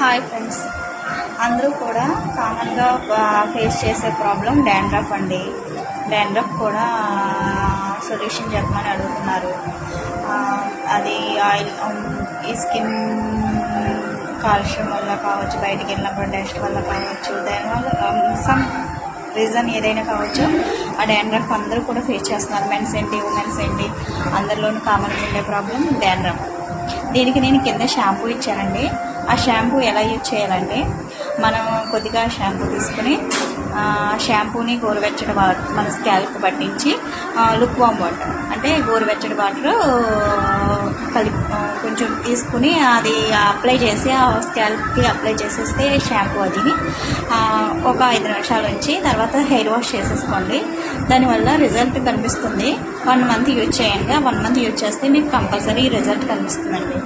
Hi friends, అందరూ కూడా కామన్గా ఫేస్ చేసే ప్రాబ్లం డాండ్రఫ్ అండి. డాండ్రఫ్ కూడా సొల్యూషన్ చెప్పమని అడుగుతున్నారు. అది ఆయిల్, ఈ స్కిన్ కాలుష్యం వల్ల కావచ్చు, బయటికి వెళ్ళినప్పుడు డస్ట్ వల్ల కావచ్చు, దానివల్ల సమ్ రీజన్ ఏదైనా కావచ్చు. ఆ డాండ్రఫ్ అందరూ కూడా ఫేస్ చేస్తున్నారు. మెన్స్ ఏంటి, ఉమెన్స్ ఏంటి, అందరిలోనూ కామన్గా ఉండే ప్రాబ్లం డాండ్రఫ్. దీనికి నేను కింద షాంపూ ఇచ్చానండి. ఆ షాంపూ ఎలా యూజ్ చేయాలంటే, మనం కొద్దిగా షాంపూ తీసుకుని షాంపూని గోరువెచ్చటి వాటర్ మన స్కాల్ప్ పట్టించి లుక్ వామ్ వాటర్ అంటే గోరువెచ్చటి వాటర్ కలిపి కొంచెం తీసుకుని అది అప్లై చేసి ఆ స్కాల్ప్కి అప్లై చేసేస్తే షాంపూ అదిని ఒక 5 నిమిషాలు ఉంచి తర్వాత హెయిర్ వాష్ చేసేసుకోండి. దానివల్ల రిజల్ట్ కనిపిస్తుంది. 1 మంత్ యూజ్ చేయండి. ఆ 1 మంత్ యూజ్ చేస్తే మీకు కంపల్సరీ రిజల్ట్ కనిపిస్తుందండి.